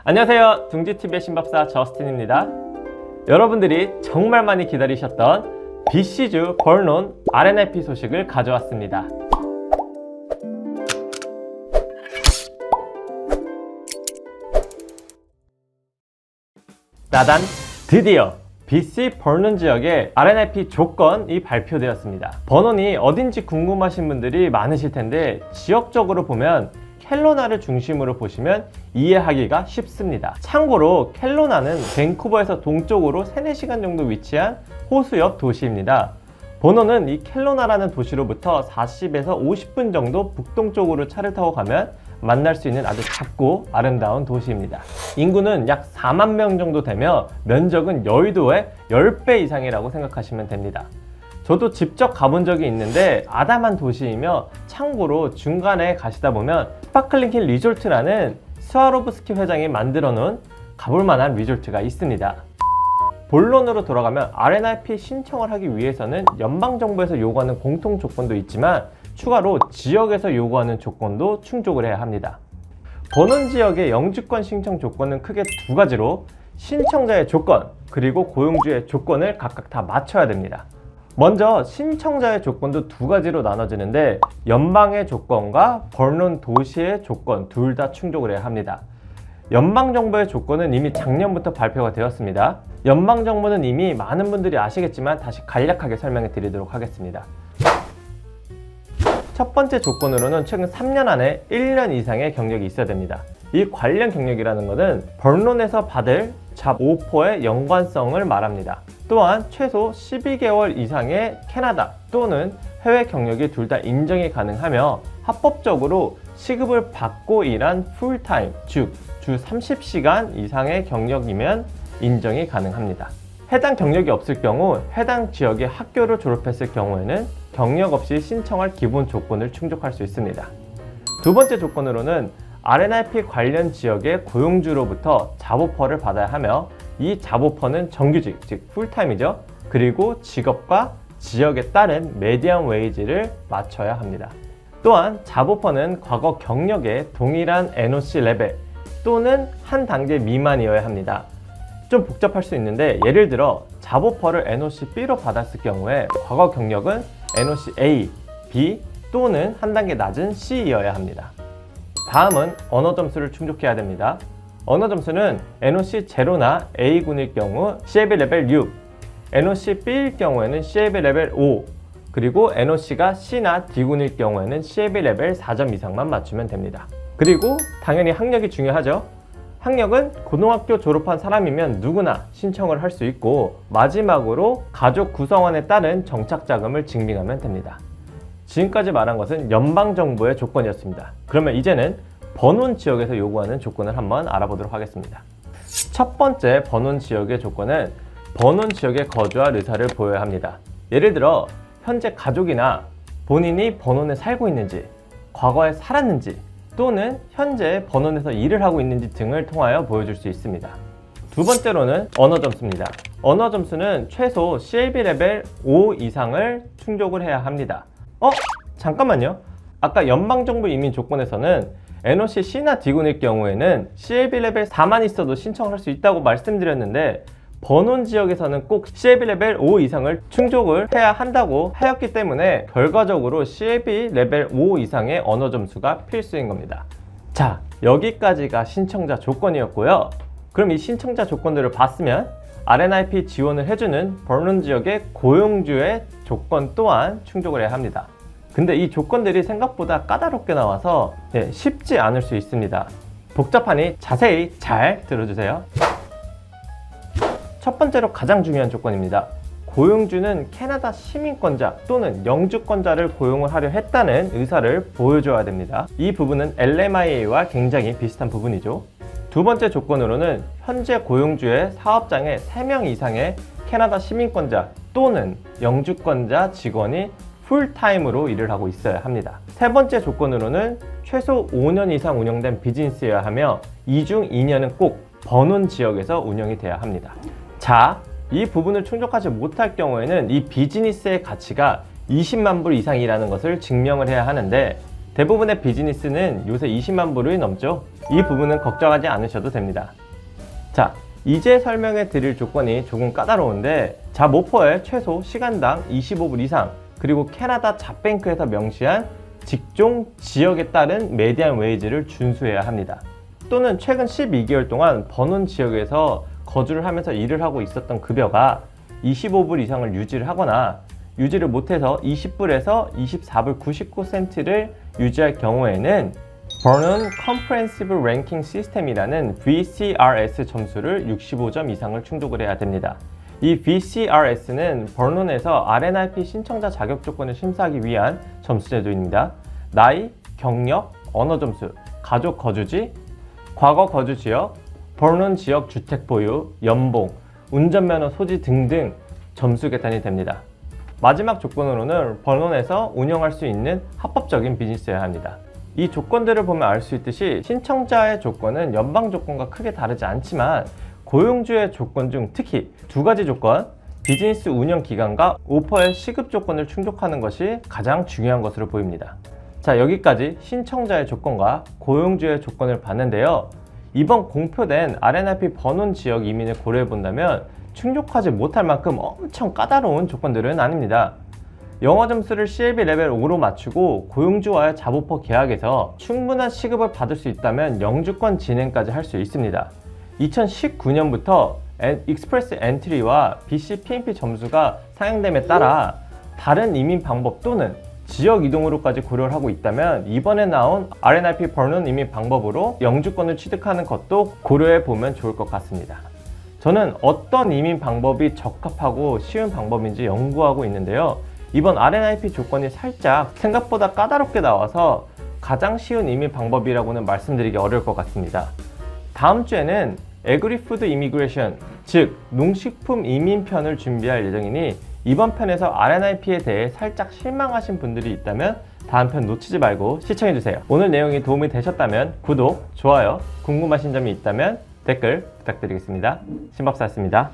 안녕하세요. 둥지TV의 신박사 저스틴입니다. 여러분들이 정말 많이 기다리셨던 BC주 벌논 RNIP 소식을 가져왔습니다. 따단! 드디어 BC 벌논 지역의 RNIP 조건이 발표되었습니다. 번논이 어딘지 궁금하신 분들이 많으실 텐데 지역적으로 보면 켈로나를 중심으로 보시면 이해하기가 쉽습니다. 참고로 켈로나는 밴쿠버에서 동쪽으로 3-4시간 정도 위치한 호수 옆 도시입니다. 번논은 이 켈로나라는 도시로부터 40에서 50분 정도 북동쪽으로 차를 타고 가면 만날 수 있는 아주 작고 아름다운 도시입니다. 인구는 약 4만 명 정도 되며 면적은 여의도의 10배 이상이라고 생각하시면 됩니다. 저도 직접 가본 적이 있는데 아담한 도시이며, 참고로 중간에 가시다 보면 스파클링 힐 리조트라는 스와로브스키 회장이 만들어 놓은 가볼 만한 리조트가 있습니다. 본론으로 돌아가면 RNIP 신청을 하기 위해서는 연방정부에서 요구하는 공통 조건도 있지만 추가로 지역에서 요구하는 조건도 충족을 해야 합니다. 번논 지역의 영주권 신청 조건은 크게 두 가지로 신청자의 조건 그리고 고용주의 조건을 각각 다 맞춰야 됩니다. 먼저 신청자의 조건도 두 가지로 나눠지는데 연방의 조건과 번논 도시의 조건 둘 다 충족을 해야 합니다. 연방정부의 조건은 이미 작년부터 발표가 되었습니다. 연방정부는 이미 많은 분들이 아시겠지만 다시 간략하게 설명해 드리도록 하겠습니다. 첫 번째 조건으로는 최근 3년 안에 1년 이상의 경력이 있어야 됩니다. 이 관련 경력이라는 것은 번논에서 받을 잡 오퍼의 연관성을 말합니다. 또한 최소 12개월 이상의 캐나다 또는 해외 경력이 둘 다 인정이 가능하며 합법적으로 시급을 받고 일한 풀타임, 즉 주 30시간 이상의 경력이면 인정이 가능합니다. 해당 경력이 없을 경우 해당 지역의 학교를 졸업했을 경우에는 경력 없이 신청할 기본 조건을 충족할 수 있습니다. 두 번째 조건으로는 RNIP 관련 지역의 고용주로부터 잡오퍼를 받아야 하며, 이 잡오퍼는 정규직, 즉 풀타임이죠. 그리고 직업과 지역에 따른 메디안 웨이지를 맞춰야 합니다. 또한 잡오퍼는 과거 경력의 동일한 NOC 레벨 또는 한 단계 미만이어야 합니다. 좀 복잡할 수 있는데 예를 들어 잡오퍼를 NOC B로 받았을 경우에 과거 경력은 NOC A, B 또는 한 단계 낮은 C이어야 합니다. 다음은 언어 점수를 충족해야 됩니다. 언어 점수는 NOC 제로나 A군일 경우 CAB 레벨 6, NOC B일 경우에는 CAB 레벨 5, 그리고 NOC가 C나 D군일 경우에는 CAB 레벨 4점 이상만 맞추면 됩니다. 그리고 당연히 학력이 중요하죠. 학력은 고등학교 졸업한 사람이면 누구나 신청을 할 수 있고, 마지막으로 가족 구성원에 따른 정착자금을 증빙하면 됩니다. 지금까지 말한 것은 연방정부의 조건이었습니다. 그러면 이제는 번논 지역에서 요구하는 조건을 한번 알아보도록 하겠습니다. 첫 번째 번논 지역의 조건은 번논 지역에 거주할 의사를 보여야 합니다. 예를 들어 현재 가족이나 본인이 번논에 살고 있는지, 과거에 살았는지, 또는 현재 번논에서 일을 하고 있는지 등을 통하여 보여줄 수 있습니다. 두 번째로는 언어 점수입니다. 언어 점수는 최소 CAB 레벨 5 이상을 충족을 해야 합니다. 잠깐만요. 아까 연방정부 이민 조건에서는 NOC C나 D군일 경우에는 CAB 레벨 4만 있어도 신청할 수 있다고 말씀드렸는데, 번논 지역에서는 꼭 CAB 레벨 5 이상을 충족을 해야 한다고 하였기 때문에 결과적으로 CAB 레벨 5 이상의 언어 점수가 필수인 겁니다. 자, 여기까지가 신청자 조건이었고요. 그럼 이 신청자 조건들을 봤으면 RNIP 지원을 해주는 번논 지역의 고용주의 조건 또한 충족을 해야 합니다. 근데 이 조건들이 생각보다 까다롭게 나와서 쉽지 않을 수 있습니다. 복잡하니 자세히 잘 들어주세요. 첫 번째로 가장 중요한 조건입니다. 고용주는 캐나다 시민권자 또는 영주권자를 고용을 하려 했다는 의사를 보여줘야 됩니다. 이 부분은 LMIA와 굉장히 비슷한 부분이죠. 두 번째 조건으로는 현재 고용주의 사업장에 3명 이상의 캐나다 시민권자 또는 영주권자 직원이 풀타임으로 일을 하고 있어야 합니다. 세 번째 조건으로는 최소 5년 이상 운영된 비즈니스여야 하며, 이 중 2년은 꼭 번논 지역에서 운영이 돼야 합니다. 자, 이 부분을 충족하지 못할 경우에는 이 비즈니스의 가치가 20만 불 이상이라는 것을 증명을 해야 하는데, 대부분의 비즈니스는 요새 20만 불이 넘죠. 이 부분은 걱정하지 않으셔도 됩니다. 자, 이제 설명해 드릴 조건이 조금 까다로운데 잡 오퍼에 최소 시간당 25불 이상, 그리고 캐나다 잡뱅크에서 명시한 직종 지역에 따른 메디안 웨이지를 준수해야 합니다. 또는 최근 12개월 동안 버논 지역에서 거주를 하면서 일을 하고 있었던 급여가 25불 이상을 유지를 하거나 유지를 못해서 20불에서 24불 99센트를 유지할 경우에는 버논 컴프레hensive 랭킹 시스템이라는 VCRS 점수를 65점 이상을 충족을 해야 됩니다. 이 VCRS는 버논에서 RNIP 신청자 자격 조건을 심사하기 위한 점수 제도입니다. 나이, 경력, 언어 점수, 가족 거주지, 과거 거주 지역, 버논 지역 주택 보유, 연봉, 운전면허 소지 등등 점수 계산이 됩니다. 마지막 조건으로는 버논에서 운영할 수 있는 합법적인 비즈니스여야 합니다. 이 조건들을 보면 알 수 있듯이 신청자의 조건은 연방 조건과 크게 다르지 않지만 고용주의 조건 중 특히 두 가지 조건, 비즈니스 운영 기간과 오퍼의 시급 조건을 충족하는 것이 가장 중요한 것으로 보입니다. 자, 여기까지 신청자의 조건과 고용주의 조건을 봤는데요. 이번 공표된 RNIP 버논 지역 이민을 고려해 본다면 충족하지 못할 만큼 엄청 까다로운 조건들은 아닙니다. 영어 점수를 CLB 레벨 5로 맞추고 고용주와의 잡오퍼 계약에서 충분한 시급을 받을 수 있다면 영주권 진행까지 할 수 있습니다. 2019년부터 익스프레스 엔트리와 BC PNP 점수가 상향됨에 따라 다른 이민 방법 또는 지역 이동으로까지 고려를 하고 있다면 이번에 나온 RNIP 버논 이민 방법으로 영주권을 취득하는 것도 고려해 보면 좋을 것 같습니다. 저는 어떤 이민 방법이 적합하고 쉬운 방법인지 연구하고 있는데요. 이번 RNIP 조건이 살짝 생각보다 까다롭게 나와서 가장 쉬운 이민 방법이라고는 말씀드리기 어려울 것 같습니다. 다음 주에는 애그리푸드 이미그레이션, 즉 농식품 이민 편을 준비할 예정이니 이번 편에서 RNIP에 대해 살짝 실망하신 분들이 있다면 다음 편 놓치지 말고 시청해주세요. 오늘 내용이 도움이 되셨다면 구독, 좋아요, 궁금하신 점이 있다면 댓글 부탁드리겠습니다. 신박사였습니다.